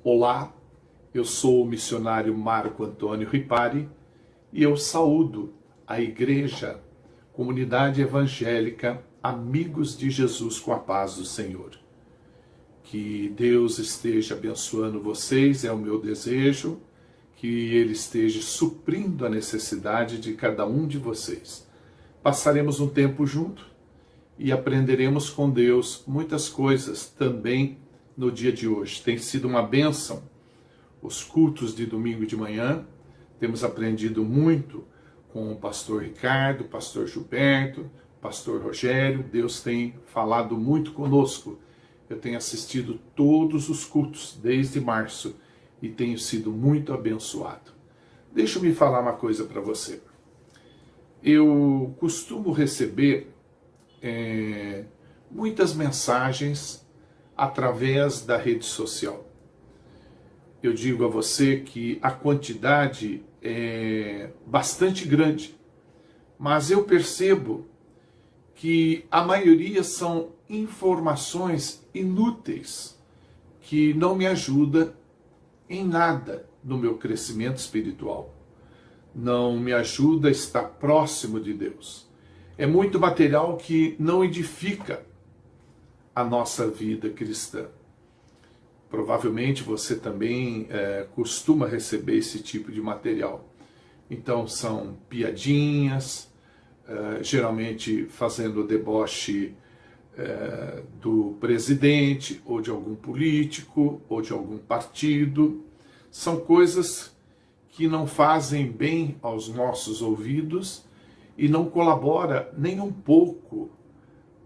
Olá, eu sou o missionário Marco Antônio Ripari e eu saúdo a Igreja, Comunidade Evangélica Amigos de Jesus com a paz do Senhor. Que Deus esteja abençoando vocês, é o meu desejo, que Ele esteja suprindo a necessidade de cada um de vocês. Passaremos um tempo junto e aprenderemos com Deus muitas coisas também no dia de hoje. Tem sido uma bênção os cultos de domingo de manhã, temos aprendido muito com o pastor Ricardo, pastor Gilberto, pastor Rogério. Deus tem falado muito conosco. Eu tenho assistido todos os cultos desde março e tenho sido muito abençoado. Deixa-me falar uma coisa para você. Eu costumo receber muitas mensagens através da rede social. Eu digo a você que a quantidade é bastante grande, mas eu percebo que a maioria são informações inúteis que não me ajudam em nada no meu crescimento espiritual. Não me ajuda a estar próximo de Deus. É muito material que não edifica a nossa vida cristã. Provavelmente você também costuma receber esse tipo de material. Então são piadinhas, geralmente fazendo deboche do presidente, ou de algum político, ou de algum partido. São coisas que não fazem bem aos nossos ouvidos e não colabora nem um pouco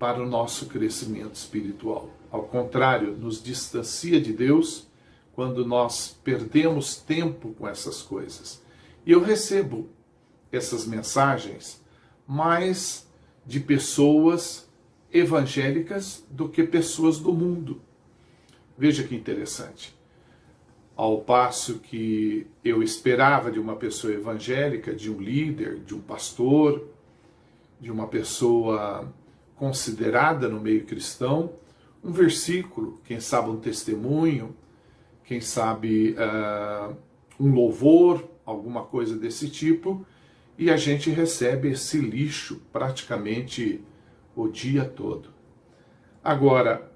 para o nosso crescimento espiritual. Ao contrário, nos distancia de Deus quando nós perdemos tempo com essas coisas. E eu recebo essas mensagens mais de pessoas evangélicas do que pessoas do mundo. Veja que interessante. Ao passo que eu esperava de uma pessoa evangélica, de um líder, de um pastor, de uma pessoa considerada no meio cristão, um versículo, quem sabe um testemunho, quem sabe um louvor, alguma coisa desse tipo, e a gente recebe esse lixo praticamente o dia todo. Agora,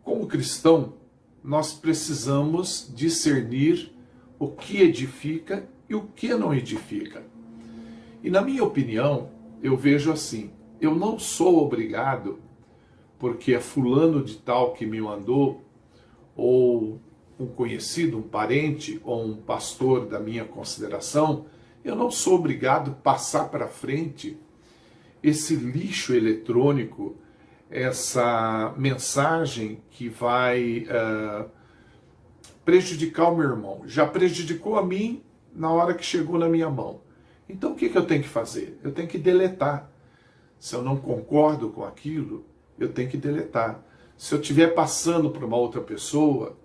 como cristão, nós precisamos discernir o que edifica e o que não edifica. E na minha opinião, eu vejo assim, eu não sou obrigado, porque é fulano de tal que me mandou, ou um conhecido, um parente, ou um pastor da minha consideração, eu não sou obrigado a passar para frente esse lixo eletrônico, essa mensagem que vai prejudicar o meu irmão. Já prejudicou a mim na hora que chegou na minha mão. Então o que eu tenho que fazer? Eu tenho que deletar. Se eu não concordo com aquilo, eu tenho que deletar. Se eu estiver passando para uma outra pessoa,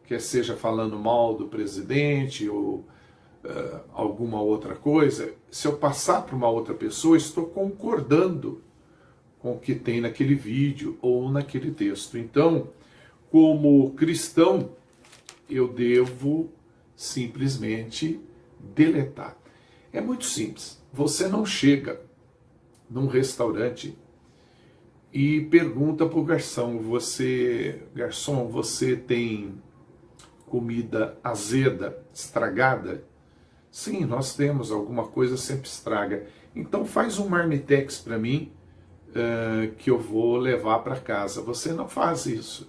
quer seja falando mal do presidente ou alguma outra coisa, se eu passar para uma outra pessoa, estou concordando com o que tem naquele vídeo ou naquele texto. Então, como cristão, eu devo simplesmente deletar. É muito simples. Você não chega num restaurante e pergunta para o garçom, garçom, você tem comida azeda, estragada? Sim, nós temos, alguma coisa sempre estraga. Então faz um marmitex para mim, que eu vou levar para casa. Você não faz isso.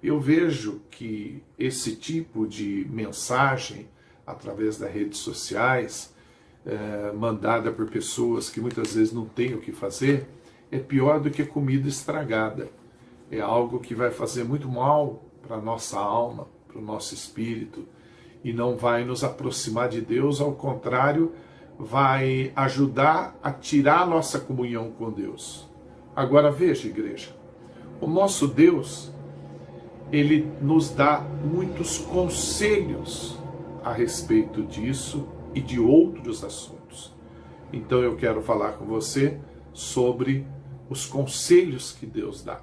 Eu vejo que esse tipo de mensagem, através das redes sociais, mandada por pessoas que muitas vezes não têm o que fazer, é pior do que comida estragada. É algo que vai fazer muito mal para a nossa alma, para o nosso espírito, e não vai nos aproximar de Deus, ao contrário, vai ajudar a tirar a nossa comunhão com Deus. Agora veja, igreja, o nosso Deus, Ele nos dá muitos conselhos a respeito disso e de outros assuntos. Então eu quero falar com você sobre os conselhos que Deus dá.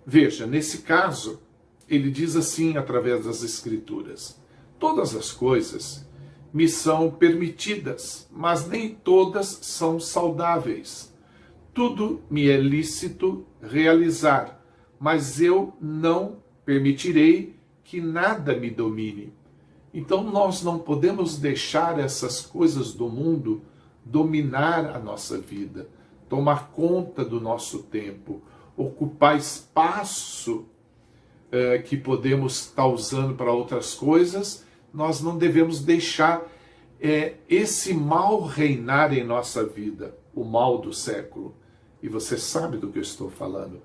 Veja, nesse caso, ele diz assim através das Escrituras: todas as coisas me são permitidas, mas nem todas são saudáveis. Tudo me é lícito realizar, mas eu não permitirei que nada me domine. Então nós não podemos deixar essas coisas do mundo dominar a nossa vida, tomar conta do nosso tempo, ocupar espaço que podemos estar usando para outras coisas. Nós não devemos deixar esse mal reinar em nossa vida, o mal do século. E você sabe do que eu estou falando.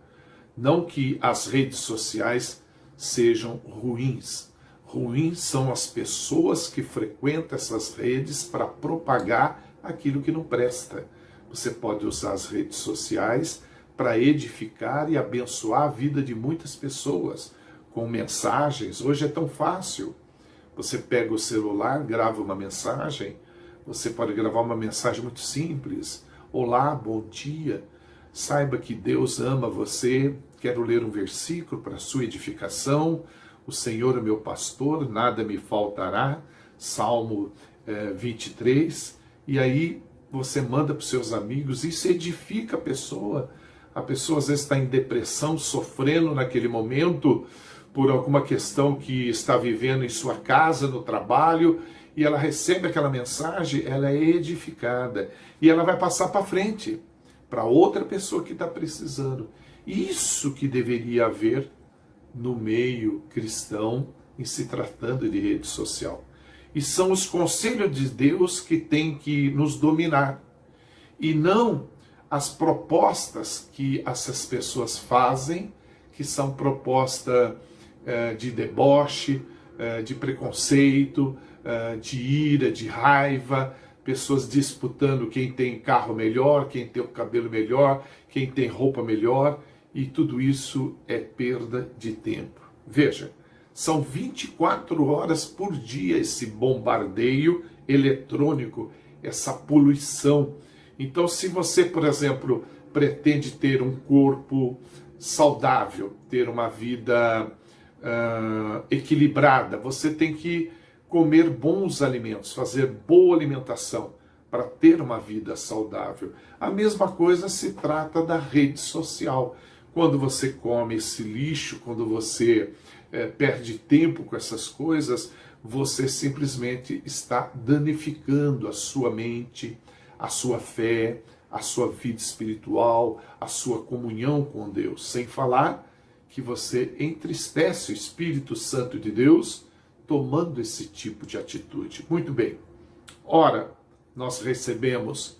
Não que as redes sociais sejam ruins. Ruins são as pessoas que frequentam essas redes para propagar aquilo que não presta. Você pode usar as redes sociais para edificar e abençoar a vida de muitas pessoas com mensagens. Hoje é tão fácil. Você pega o celular, grava uma mensagem. Você pode gravar uma mensagem muito simples. Olá, bom dia. Saiba que Deus ama você. Quero ler um versículo para a sua edificação. O Senhor é meu pastor, nada me faltará. Salmo 23. E aí você manda para os seus amigos, isso edifica a pessoa. A pessoa às vezes está em depressão, sofrendo naquele momento por alguma questão que está vivendo em sua casa, no trabalho, e ela recebe aquela mensagem, ela é edificada. E ela vai passar para frente, para outra pessoa que está precisando. Isso que deveria haver no meio cristão em se tratando de rede social. E são os conselhos de Deus que têm que nos dominar. E não as propostas que essas pessoas fazem, que são propostas de deboche, de preconceito, de ira, de raiva, pessoas disputando quem tem carro melhor, quem tem o cabelo melhor, quem tem roupa melhor, e tudo isso é perda de tempo. Veja, são 24 horas por dia esse bombardeio eletrônico, essa poluição. Então, se você, por exemplo, pretende ter um corpo saudável, ter uma vida equilibrada, você tem que comer bons alimentos, fazer boa alimentação para ter uma vida saudável. A mesma coisa se trata da rede social. Quando você come esse lixo, quando você perde tempo com essas coisas, você simplesmente está danificando a sua mente, a sua fé, a sua vida espiritual, a sua comunhão com Deus. Sem falar que você entristece o Espírito Santo de Deus tomando esse tipo de atitude. Muito bem. Ora, nós recebemos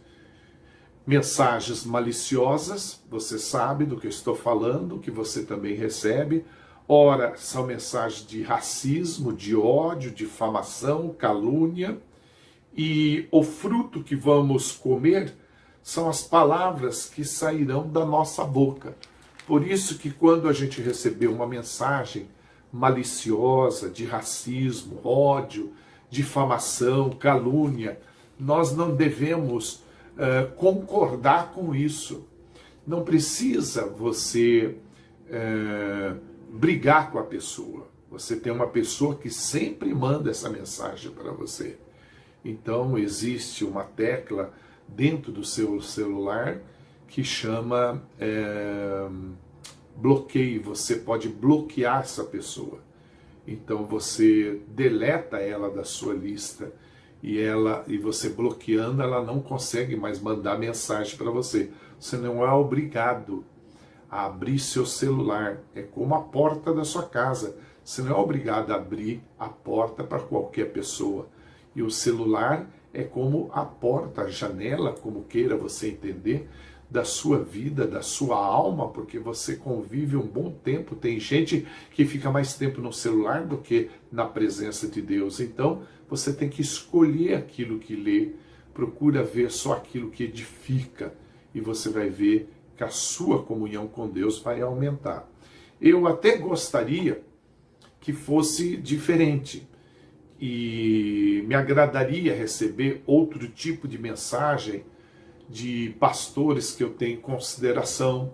mensagens maliciosas, você sabe do que eu estou falando, que você também recebe. Ora, são mensagens de racismo, de ódio, difamação, calúnia. E o fruto que vamos comer são as palavras que sairão da nossa boca. Por isso que quando a gente receber uma mensagem maliciosa, de racismo, ódio, difamação, calúnia, nós não devemos concordar com isso. Não precisa você brigar com a pessoa. Você tem uma pessoa que sempre manda essa mensagem para você. Então existe uma tecla dentro do seu celular que chama bloqueio. Você pode bloquear essa pessoa. Então você deleta ela da sua lista e você bloqueando, ela não consegue mais mandar mensagem para você. Você não é obrigado a abrir seu celular. É como a porta da sua casa. Você não é obrigado a abrir a porta para qualquer pessoa. E o celular é como a porta, a janela, como queira você entender, da sua vida, da sua alma, porque você convive um bom tempo. Tem gente que fica mais tempo no celular do que na presença de Deus. Então, você tem que escolher aquilo que lê, procura ver só aquilo que edifica, e você vai ver que a sua comunhão com Deus vai aumentar. Eu até gostaria que fosse diferente, e me agradaria receber outro tipo de mensagem de pastores que eu tenho em consideração,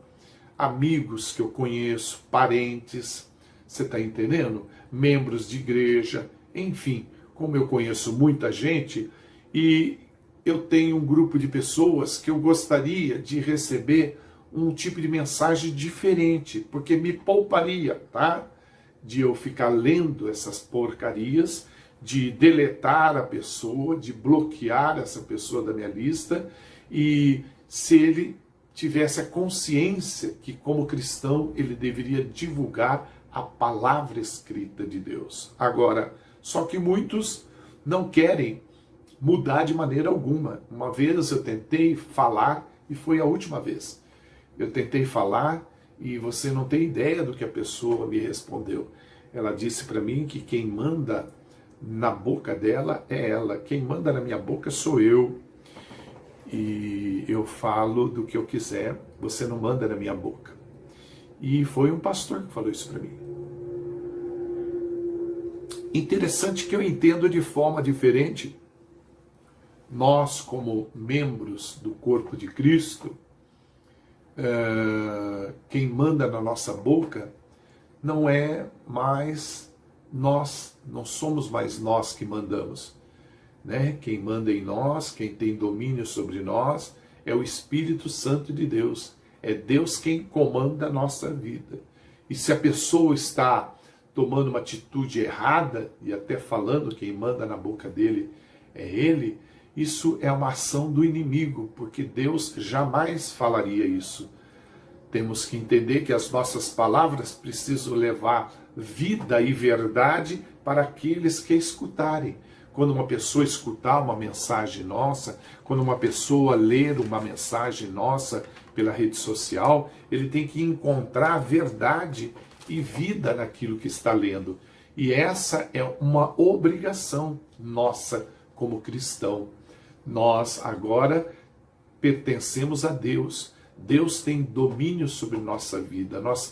amigos que eu conheço, parentes, Você está entendendo? Membros de igreja, enfim, como eu conheço muita gente e eu tenho um grupo de pessoas que eu gostaria de receber um tipo de mensagem diferente, porque me pouparia, tá? De eu ficar lendo essas porcarias, de deletar a pessoa, de bloquear essa pessoa da minha lista, e se ele tivesse a consciência que, como cristão, ele deveria divulgar a palavra escrita de Deus. Agora, só que muitos não querem mudar de maneira alguma. Uma vez eu tentei falar, e foi a última vez. Eu tentei falar e você não tem ideia do que a pessoa me respondeu. Ela disse para mim que quem manda na boca dela é ela, quem manda na minha boca sou eu. E eu falo do que eu quiser, você não manda na minha boca. E foi um pastor que falou isso para mim. Interessante que eu entendo de forma diferente. Nós, como membros do corpo de Cristo, quem manda na nossa boca não é mais nós, não somos mais nós que mandamos, né? Quem manda em nós, quem tem domínio sobre nós, é o Espírito Santo de Deus. É Deus quem comanda a nossa vida. E se a pessoa está tomando uma atitude errada, e até falando quem manda na boca dele é ele, isso é uma ação do inimigo, porque Deus jamais falaria isso. Temos que entender que as nossas palavras precisam levar vida e verdade para aqueles que escutarem. Quando uma pessoa escutar uma mensagem nossa, quando uma pessoa ler uma mensagem nossa pela rede social, ele tem que encontrar verdade e vida naquilo que está lendo. E essa é uma obrigação nossa como cristão. Nós agora pertencemos a Deus. Deus tem domínio sobre nossa vida. Nós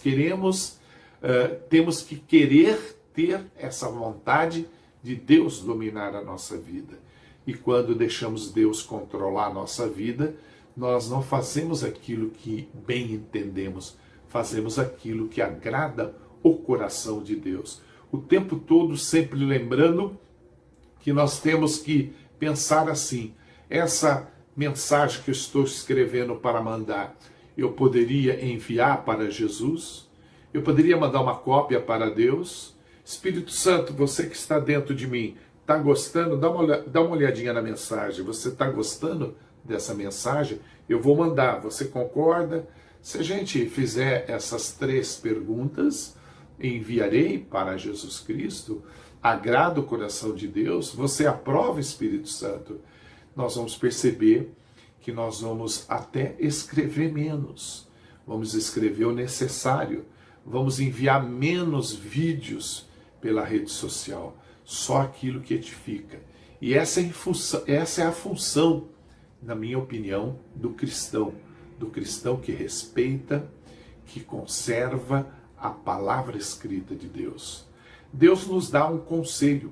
temos que querer ter essa vontade de Deus dominar a nossa vida. E quando deixamos Deus controlar a nossa vida, nós não fazemos aquilo que bem entendemos, fazemos aquilo que agrada o coração de Deus. O tempo todo sempre lembrando que nós temos que pensar assim: essa mensagem que eu estou escrevendo para mandar, eu poderia enviar para Jesus? Eu poderia mandar uma cópia para Deus? Espírito Santo, você que está dentro de mim, está gostando? Dá uma olhadinha na mensagem. Você está gostando dessa mensagem? Eu vou mandar. Você concorda? Se a gente fizer essas 3 perguntas, enviarei para Jesus Cristo, agrada o coração de Deus, você aprova, Espírito Santo, nós vamos perceber que nós vamos até escrever menos, vamos escrever o necessário, vamos enviar menos vídeos pela rede social, só aquilo que edifica. E essa é a função, na minha opinião, do cristão que respeita, que conserva a palavra escrita de Deus. Deus nos dá um conselho.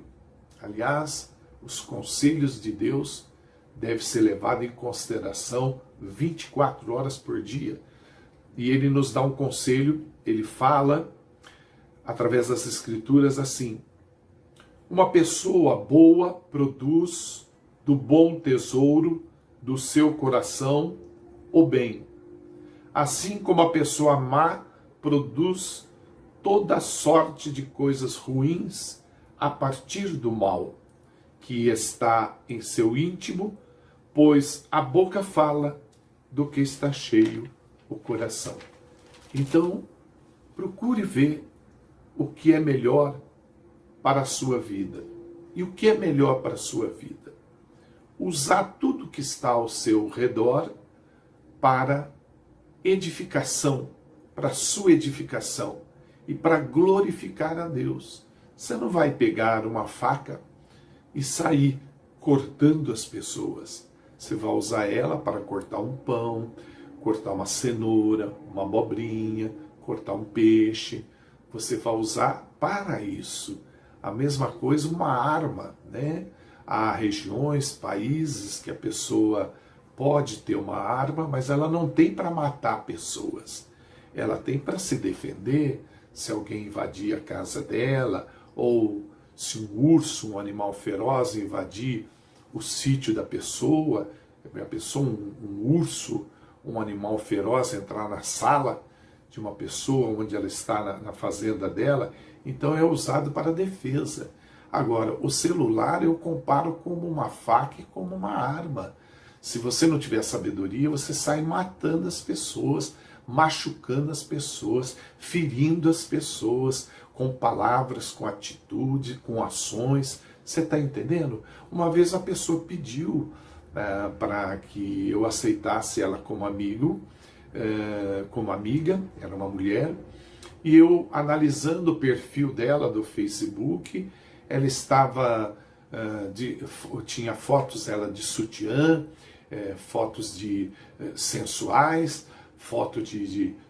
Aliás, os conselhos de Deus devem ser levados em consideração 24 horas por dia. E ele nos dá um conselho, ele fala, através das Escrituras, assim: uma pessoa boa produz do bom tesouro do seu coração o bem, assim como a pessoa má produz toda sorte de coisas ruins a partir do mal que está em seu íntimo, pois a boca fala do que está cheio o coração. Então, procure ver o que é melhor para a sua vida. E o que é melhor para a sua vida? Usar tudo que está ao seu redor para edificação, para a sua edificação e para glorificar a Deus. Você não vai pegar uma faca e sair cortando as pessoas. Você vai usar ela para cortar um pão, cortar uma cenoura, uma abobrinha, cortar um peixe. Você vai usar para isso. A mesma coisa uma arma, né? Há regiões, países que a pessoa pode ter uma arma, mas ela não tem para matar pessoas. Ela tem para se defender, se alguém invadir a casa dela, ou se um urso, um animal feroz, invadir o sítio da pessoa, um urso, um animal feroz entrar na sala de uma pessoa onde ela está na fazenda dela, então é usado para defesa. Agora, o celular eu comparo como uma faca e como uma arma. Se você não tiver sabedoria, você sai matando as pessoas, machucando as pessoas, ferindo as pessoas, com palavras, com atitude, com ações. Você está entendendo? Uma vez a pessoa pediu para que eu aceitasse ela como amigo, como amiga, era uma mulher, e eu, analisando o perfil dela do Facebook, ela estava, tinha fotos dela de sutiã, fotos sensuais, foto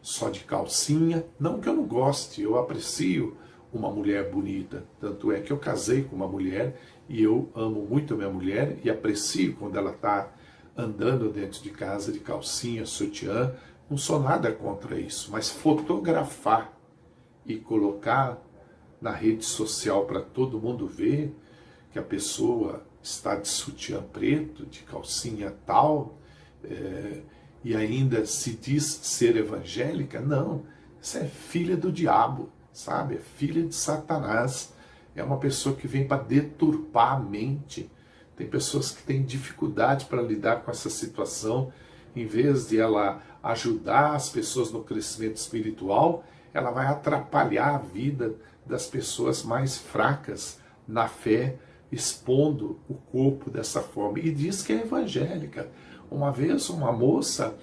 só de calcinha. Não que eu não goste, eu aprecio uma mulher bonita, tanto é que eu casei com uma mulher e eu amo muito a minha mulher e aprecio quando ela está andando dentro de casa de calcinha, sutiã. Não sou nada contra isso, mas fotografar e colocar na rede social para todo mundo ver que a pessoa está de sutiã preto, de calcinha tal, e ainda se diz ser evangélica, não, isso é filha do diabo, sabe? É filha de Satanás, é uma pessoa que vem para deturpar a mente. Tem pessoas que têm dificuldade para lidar com essa situação, em vez de ela ajudar as pessoas no crescimento espiritual, ela vai atrapalhar a vida das pessoas mais fracas na fé, expondo o corpo dessa forma. E diz que é evangélica. Uma vez uma moça,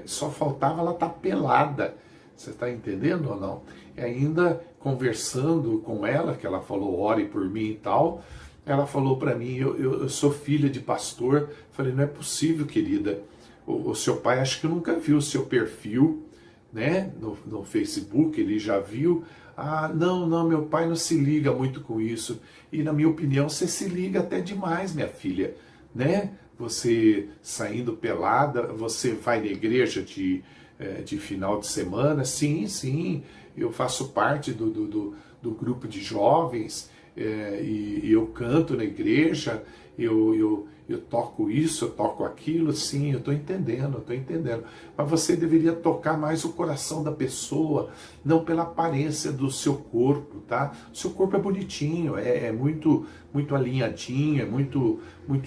só faltava ela estar pelada. Você está entendendo ou não? E ainda conversando com ela, que ela falou, ore por mim e tal, ela falou para mim, eu sou filha de pastor. Falei, não é possível, querida. O seu pai acho que nunca viu o seu perfil, né, no Facebook, ele já viu. Ah, não, meu pai não se liga muito com isso. E na minha opinião, você se liga até demais, minha filha, né? Você saindo pelada, você vai na igreja de final de semana? Sim, eu faço parte do grupo de jovens, e eu canto na igreja, eu toco isso, eu toco aquilo. Sim, eu estou entendendo. Mas você deveria tocar mais o coração da pessoa, não pela aparência do seu corpo, tá? O seu corpo é bonitinho, é muito alinhadinho, é muito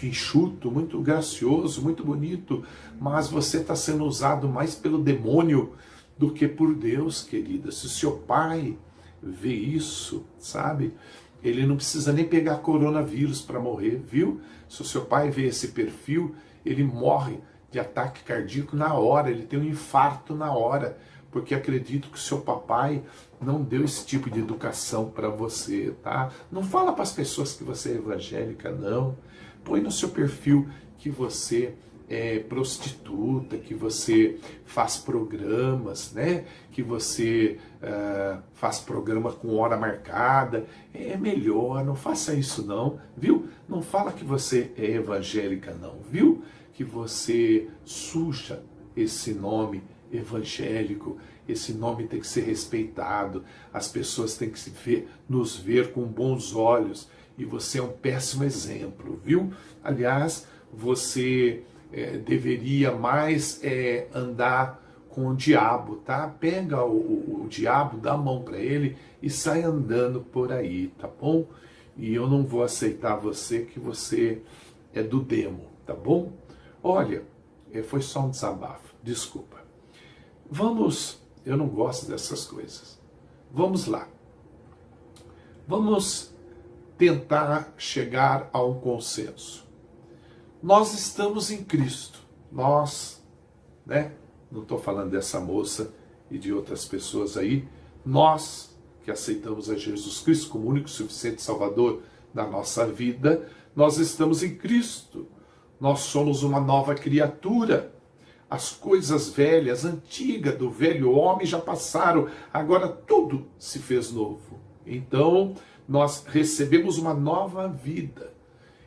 enxuto, muito gracioso, muito bonito, mas você está sendo usado mais pelo demônio do que por Deus, querida. Se o seu pai vê isso, sabe? Ele não precisa nem pegar coronavírus para morrer, viu? Se o seu pai vê esse perfil, ele morre de ataque cardíaco na hora, ele tem um infarto na hora, porque acredito que o seu papai não deu esse tipo de educação para você, tá? Não fala para as pessoas que você é evangélica, não. Põe no seu perfil que você é prostituta, que você faz programas, né? Que você faz programa com hora marcada. É melhor, não faça isso não, viu? Não fala que você é evangélica não, viu? Que você suja esse nome evangélico. Esse nome tem que ser respeitado. As pessoas têm que nos ver com bons olhos. E você é um péssimo exemplo, viu? Aliás, você deveria mais andar com o diabo, tá? Pega o diabo, dá a mão para ele e sai andando por aí, tá bom? E eu não vou aceitar você, que você é do demo, tá bom? Olha, foi só um desabafo, desculpa. Eu não gosto dessas coisas. Vamos lá. Vamos tentar chegar a um consenso. Nós estamos em Cristo. Nós, né? Não estou falando dessa moça e de outras pessoas aí. Nós que aceitamos a Jesus Cristo como único e suficiente Salvador da nossa vida, nós estamos em Cristo. Nós somos uma nova criatura. As coisas velhas, antigas do velho homem já passaram. Agora tudo se fez novo. Então, nós recebemos uma nova vida.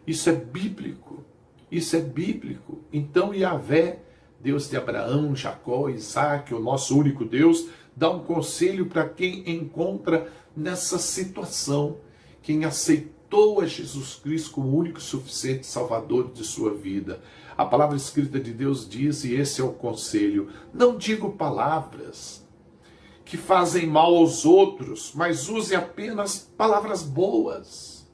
Isso é bíblico. Isso é bíblico. Então, Yahvé, Deus de Abraão, Jacó, Isaac, o nosso único Deus, dá um conselho para quem encontra nessa situação, quem aceitou a Jesus Cristo como o único e suficiente Salvador de sua vida. A palavra escrita de Deus diz, e esse é o conselho: não digo palavras que fazem mal aos outros, mas use apenas palavras boas,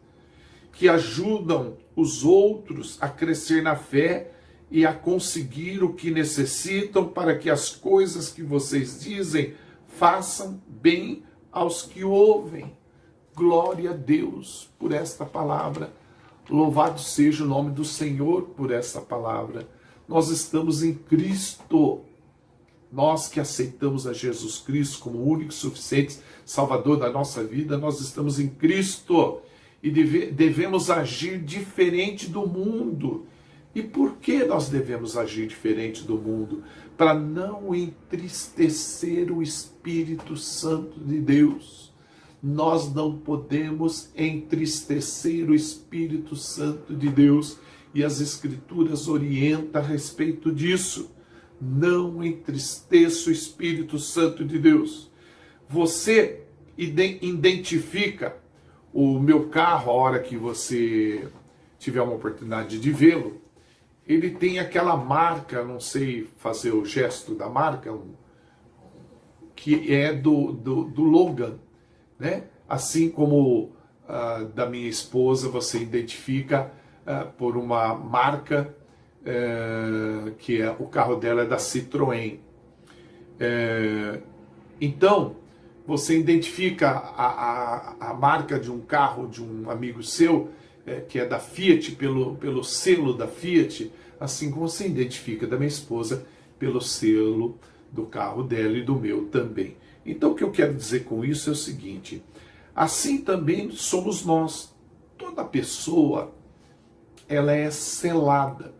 que ajudam os outros a crescer na fé e a conseguir o que necessitam para que as coisas que vocês dizem façam bem aos que ouvem. Glória a Deus por esta palavra. Louvado seja o nome do Senhor por esta palavra. Nós estamos em Cristo. Nós que aceitamos a Jesus Cristo como o único e suficiente Salvador da nossa vida, nós estamos em Cristo e devemos agir diferente do mundo. E por que nós devemos agir diferente do mundo? Para não entristecer o Espírito Santo de Deus. Nós não podemos entristecer o Espírito Santo de Deus, e as Escrituras orientam a respeito disso. Não entristeça o Espírito Santo de Deus. Você identifica o meu carro, a hora que você tiver uma oportunidade de vê-lo, ele tem aquela marca, não sei fazer o gesto da marca, que é do Logan, né? Assim como da minha esposa, você identifica por uma marca, que é o carro dela é da Citroën. Então, você identifica a marca de um carro de um amigo seu, que é da Fiat, pelo selo da Fiat, assim como você identifica da minha esposa pelo selo do carro dela e do meu também. Então, o que eu quero dizer com isso é o seguinte: assim também somos nós. Toda pessoa, ela é selada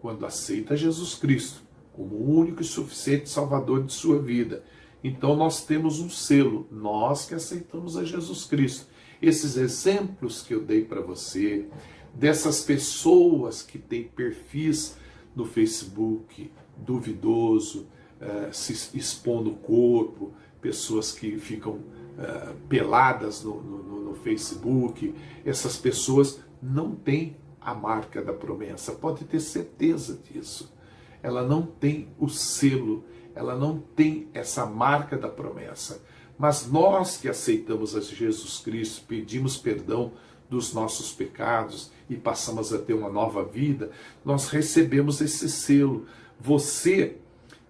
quando aceita Jesus Cristo como o único e suficiente Salvador de sua vida. Então nós temos um selo, nós que aceitamos a Jesus Cristo. Esses exemplos que eu dei para você, dessas pessoas que têm perfis no Facebook duvidoso, se expondo o corpo, pessoas que ficam peladas no Facebook, essas pessoas não têm a marca da promessa, pode ter certeza disso. Ela não tem o selo, ela não tem essa marca da promessa. Mas nós que aceitamos a Jesus Cristo, pedimos perdão dos nossos pecados e passamos a ter uma nova vida, nós recebemos esse selo. Você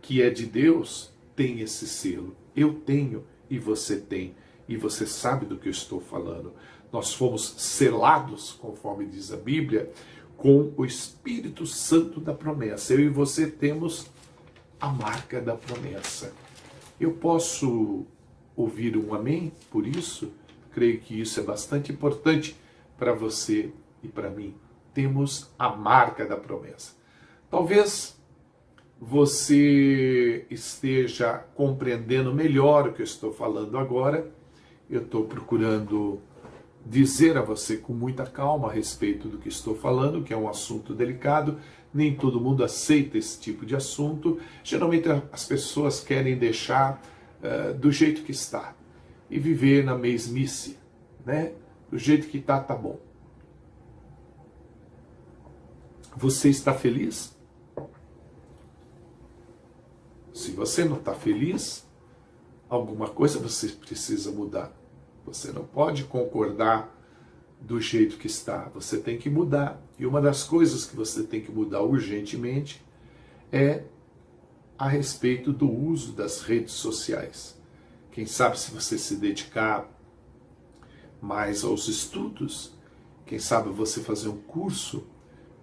que é de Deus tem esse selo. Eu tenho e você tem. E você sabe do que eu estou falando. Nós fomos selados, conforme diz a Bíblia, com o Espírito Santo da promessa. Eu e você temos a marca da promessa. Eu posso ouvir um amém por isso? Creio que isso é bastante importante para você e para mim. Temos a marca da promessa. Talvez você esteja compreendendo melhor o que eu estou falando agora. Eu estou procurando dizer a você com muita calma a respeito do que estou falando, que é um assunto delicado. Nem todo mundo aceita esse tipo de assunto. Geralmente as pessoas querem deixar do jeito que está e viver na mesmice, né? Do jeito que está, tá bom. Você está feliz? Se você não está feliz, alguma coisa você precisa mudar. Você não pode concordar do jeito que está. Você tem que mudar. E uma das coisas que você tem que mudar urgentemente é a respeito do uso das redes sociais. Quem sabe se você se dedicar mais aos estudos, quem sabe você fazer um curso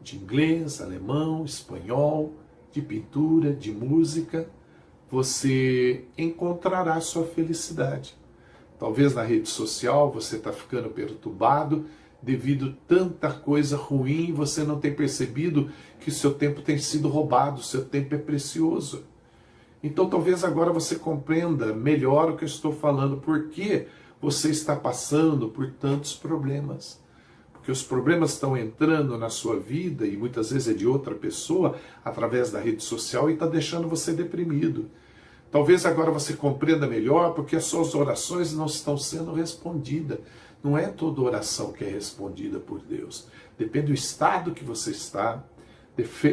de inglês, alemão, espanhol, de pintura, de música, você encontrará sua felicidade. Talvez na rede social você está ficando perturbado devido a tanta coisa ruim, você não tem percebido que o seu tempo tem sido roubado, o seu tempo é precioso. Então talvez agora você compreenda melhor o que eu estou falando, porque você está passando por tantos problemas. Porque os problemas estão entrando na sua vida, e muitas vezes é de outra pessoa, através da rede social, e está deixando você deprimido. Talvez agora você compreenda melhor porque as suas orações não estão sendo respondidas. Não é toda oração que é respondida por Deus. Depende do estado que você está,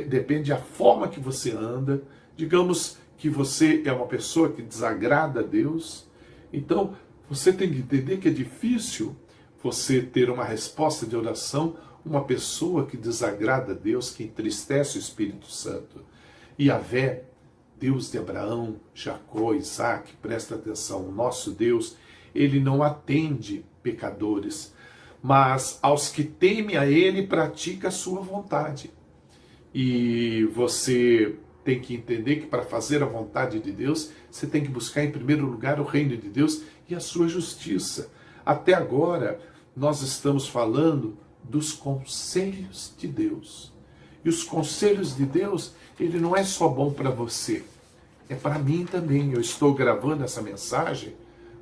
depende da forma que você anda. Digamos que você é uma pessoa que desagrada a Deus, então você tem que entender que é difícil você ter uma resposta de oração, uma pessoa que desagrada a Deus, que entristece o Espírito Santo. E Yahvé, Deus de Abraão, Jacó, Isaac, presta atenção, o nosso Deus, ele não atende pecadores, mas aos que temem a ele pratica a sua vontade. E você tem que entender que para fazer a vontade de Deus, você tem que buscar em primeiro lugar o reino de Deus e a sua justiça. Até agora, nós estamos falando dos conselhos de Deus. E os conselhos de Deus, ele não é só bom para você, é para mim também. Eu estou gravando essa mensagem,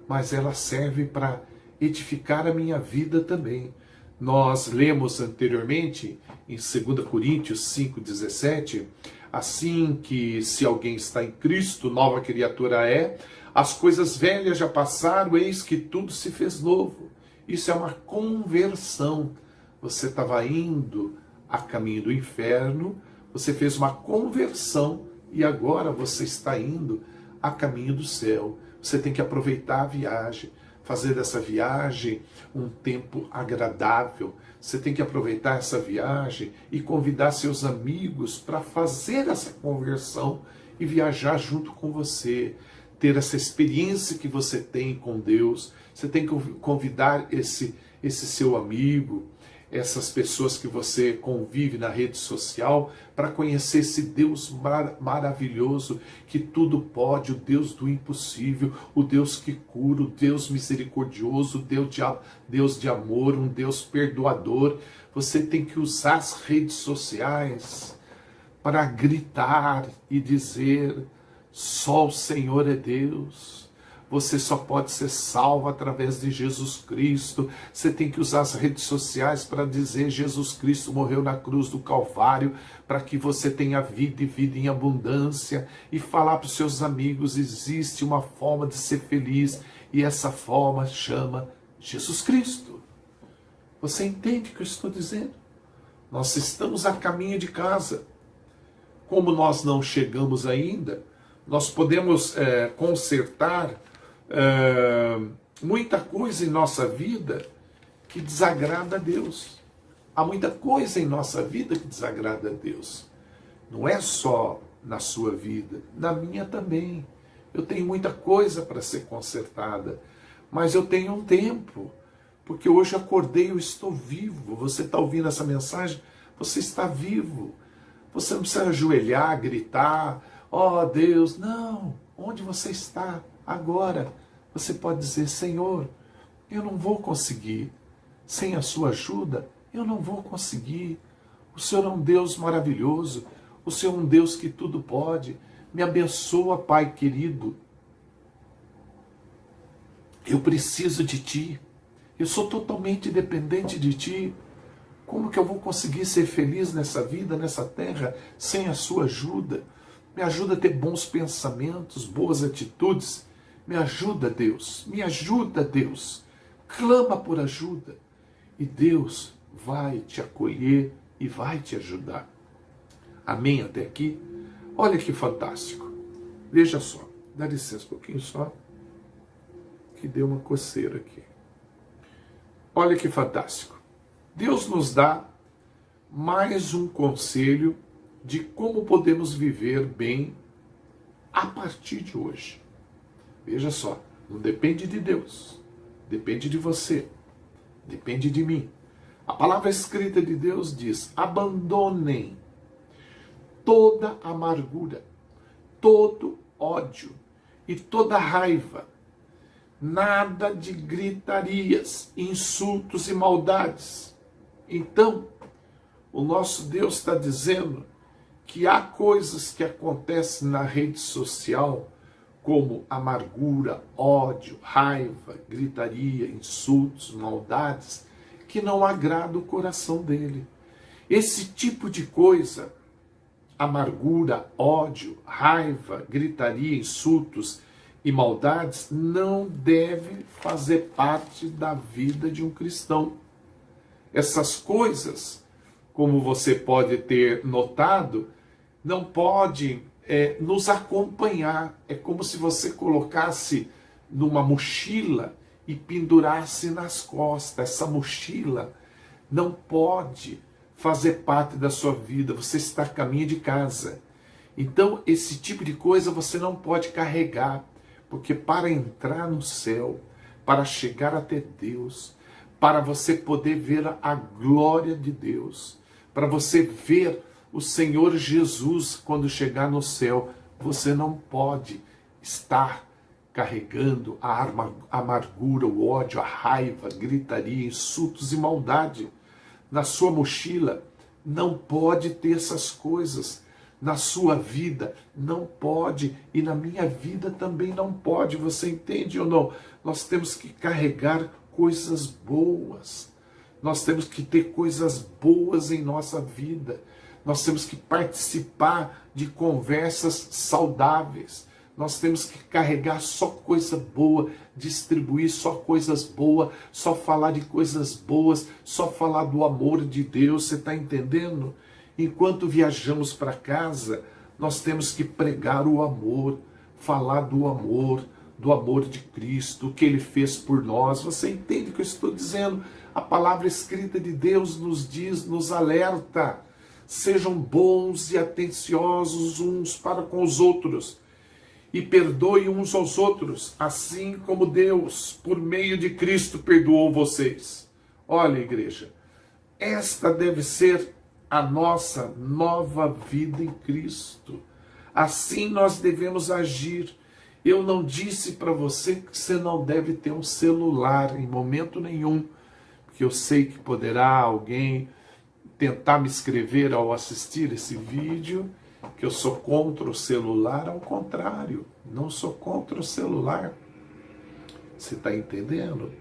mas ela serve para edificar a minha vida também. Nós lemos anteriormente, em 2 Coríntios 5,17, assim que se alguém está em Cristo, nova criatura é, as coisas velhas já passaram, eis que tudo se fez novo. Isso é uma conversão. Você estava indo a caminho do inferno, você fez uma conversão e agora você está indo a caminho do céu. Você tem que aproveitar a viagem, fazer dessa viagem um tempo agradável. Você tem que aproveitar essa viagem e convidar seus amigos para fazer essa conversão e viajar junto com você, ter essa experiência que você tem com Deus. Você tem que convidar esse seu amigo, essas pessoas que você convive na rede social, para conhecer esse Deus maravilhoso, que tudo pode, o Deus do impossível, o Deus que cura, o Deus misericordioso, Deus de amor, um Deus perdoador. Você tem que usar as redes sociais para gritar e dizer: só o Senhor é Deus. Você só pode ser salvo através de Jesus Cristo. Você tem que usar as redes sociais para dizer: Jesus Cristo morreu na cruz do Calvário para que você tenha vida e vida em abundância. E falar para os seus amigos: existe uma forma de ser feliz e essa forma chama Jesus Cristo. Você entende o que eu estou dizendo? Nós estamos a caminho de casa. Como nós não chegamos ainda, nós podemos consertar muita coisa em nossa vida que desagrada a Deus. Há muita coisa em nossa vida que desagrada a Deus. Não é só na sua vida, na minha também. Eu tenho muita coisa para ser consertada, mas eu tenho um tempo, porque hoje acordei, eu estou vivo. Você está ouvindo essa mensagem? Você está vivo. Você não precisa ajoelhar, gritar: ó Deus, não. Onde você está agora? Você pode dizer: Senhor, eu não vou conseguir. Sem a sua ajuda, eu não vou conseguir. O Senhor é um Deus maravilhoso. O Senhor é um Deus que tudo pode. Me abençoa, Pai querido. Eu preciso de Ti. Eu sou totalmente dependente de Ti. Como que eu vou conseguir ser feliz nessa vida, nessa terra, sem a sua ajuda? Me ajuda a ter bons pensamentos, boas atitudes. Me ajuda, Deus. Me ajuda, Deus. Clama por ajuda. E Deus vai te acolher e vai te ajudar. Amém até aqui? Olha que fantástico. Veja só. Dá licença um pouquinho só, que deu uma coceira aqui. Olha que fantástico. Deus nos dá mais um conselho de como podemos viver bem a partir de hoje. Veja só, não depende de Deus, depende de você, depende de mim. A palavra escrita de Deus diz: abandonem toda amargura, todo ódio e toda raiva. Nada de gritarias, insultos e maldades. Então, o nosso Deus está dizendo que há coisas que acontecem na rede social, como amargura, ódio, raiva, gritaria, insultos, maldades, que não agrada o coração dele. Esse tipo de coisa amargura, ódio, raiva, gritaria, insultos e maldades não deve fazer parte da vida de um cristão. Essas coisas, como você pode ter notado, não podem nos acompanhar. É como se você colocasse numa mochila e pendurasse nas costas. Essa mochila não pode fazer parte da sua vida. Você está a caminho de casa. Então, esse tipo de coisa você não pode carregar, porque para entrar no céu, para chegar até Deus, para você poder ver a glória de Deus, para você ver o Senhor Jesus quando chegar no céu, você não pode estar carregando a amargura, o ódio, a raiva, a gritaria, insultos e maldade. Na sua mochila não pode ter essas coisas. Na sua vida não pode, e na minha vida também não pode. Você entende ou não? Nós temos que carregar coisas boas. Nós temos que ter coisas boas em nossa vida. Nós temos que participar de conversas saudáveis. Nós temos que carregar só coisa boa, distribuir só coisas boas, só falar de coisas boas, só falar do amor de Deus. Você está entendendo? Enquanto viajamos para casa, nós temos que pregar o amor, falar do amor de Cristo, o que Ele fez por nós. Você entende o que eu estou dizendo? A palavra escrita de Deus nos diz, nos alerta. Sejam bons e atenciosos uns para com os outros e perdoem uns aos outros, assim como Deus, por meio de Cristo, perdoou vocês. Olha, igreja, esta deve ser a nossa nova vida em Cristo. Assim nós devemos agir. Eu não disse para você que você não deve ter um celular em momento nenhum, porque eu sei que poderá alguém tentar me escrever ao assistir esse vídeo que eu sou contra o celular. Ao contrário, não sou contra o celular. Você está entendendo?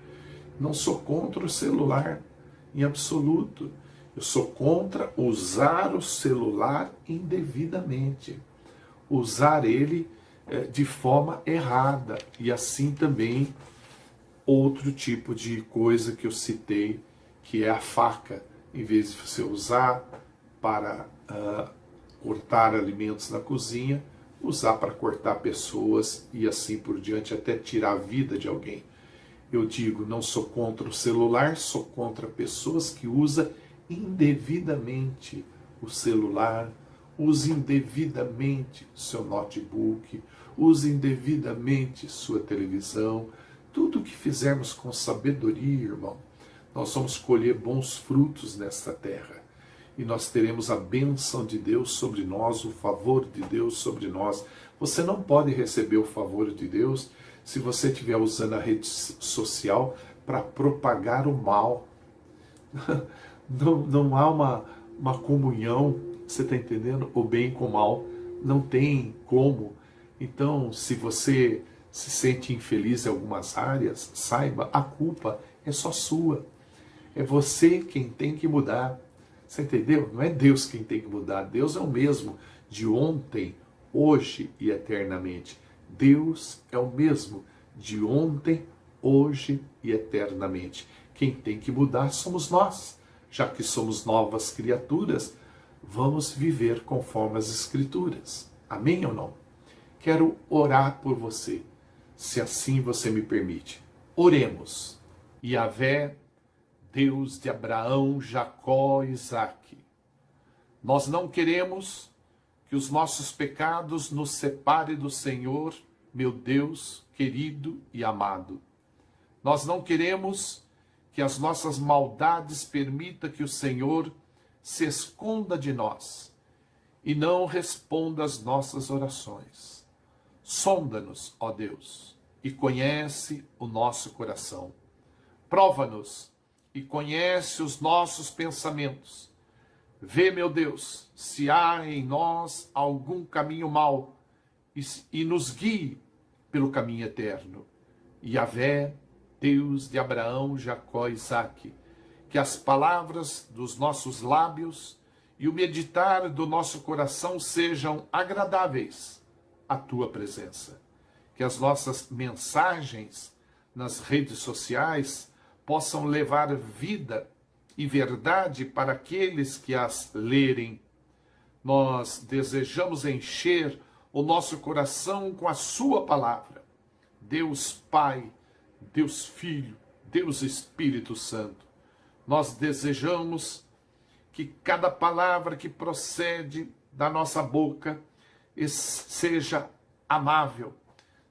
Não sou contra o celular em absoluto. Eu sou contra usar o celular indevidamente, usar ele de forma errada, e assim também outro tipo de coisa que eu citei, que é a faca. Em vez de você usar para cortar alimentos na cozinha, usar para cortar pessoas e assim por diante, até tirar a vida de alguém. Eu digo, não sou contra o celular, sou contra pessoas que usam indevidamente o celular, use indevidamente seu notebook, use indevidamente sua televisão. Tudo que fizermos com sabedoria, irmão, nós vamos colher bons frutos nesta terra. E nós teremos a bênção de Deus sobre nós, o favor de Deus sobre nós. Você não pode receber o favor de Deus se você estiver usando a rede social para propagar o mal. Não há uma comunhão, você está entendendo? O bem com o mal, não tem como. Então, se você se sente infeliz em algumas áreas, saiba, a culpa é só sua. É você quem tem que mudar. Você entendeu? Não é Deus quem tem que mudar. Deus é o mesmo de ontem, hoje e eternamente. Deus é o mesmo de ontem, hoje e eternamente. Quem tem que mudar somos nós. Já que somos novas criaturas, vamos viver conforme as Escrituras. Amém ou não? Quero orar por você, se assim você me permite. Oremos. Yahvé, Deus de Abraão, Jacó e Isaque, nós não queremos que os nossos pecados nos separem do Senhor, meu Deus querido e amado. Nós não queremos que as nossas maldades permitam que o Senhor se esconda de nós e não responda às nossas orações. Sonda-nos, ó Deus, e conhece o nosso coração. Prova-nos e conhece os nossos pensamentos. Vê, meu Deus, se há em nós algum caminho mau e nos guie pelo caminho eterno. Yahvé, Deus de Abraão, Jacó e Isaque, que as palavras dos nossos lábios e o meditar do nosso coração sejam agradáveis à tua presença. Que as nossas mensagens nas redes sociais possam levar vida e verdade para aqueles que as lerem. Nós desejamos encher o nosso coração com a sua palavra. Deus Pai, Deus Filho, Deus Espírito Santo. Nós desejamos que cada palavra que procede da nossa boca seja amável,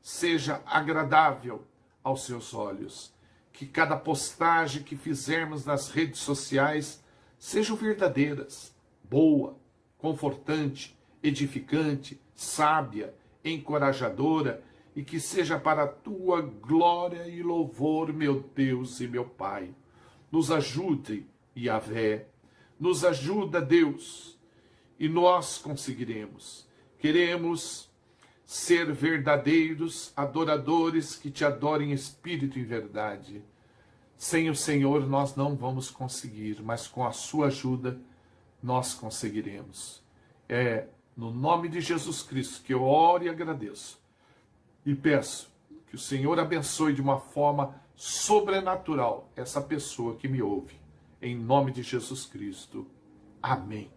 seja agradável aos seus olhos. Que cada postagem que fizermos nas redes sociais sejam verdadeiras, boa, confortante, edificante, sábia, encorajadora, e que seja para a tua glória e louvor, meu Deus e meu Pai. Nos ajude, Yahvé, nos ajuda, Deus, e nós conseguiremos. Queremos ser verdadeiros adoradores que te adorem em espírito e verdade. Sem o Senhor nós não vamos conseguir, mas com a sua ajuda nós conseguiremos. É no nome de Jesus Cristo que eu oro e agradeço. E peço que o Senhor abençoe de uma forma sobrenatural essa pessoa que me ouve. Em nome de Jesus Cristo. Amém.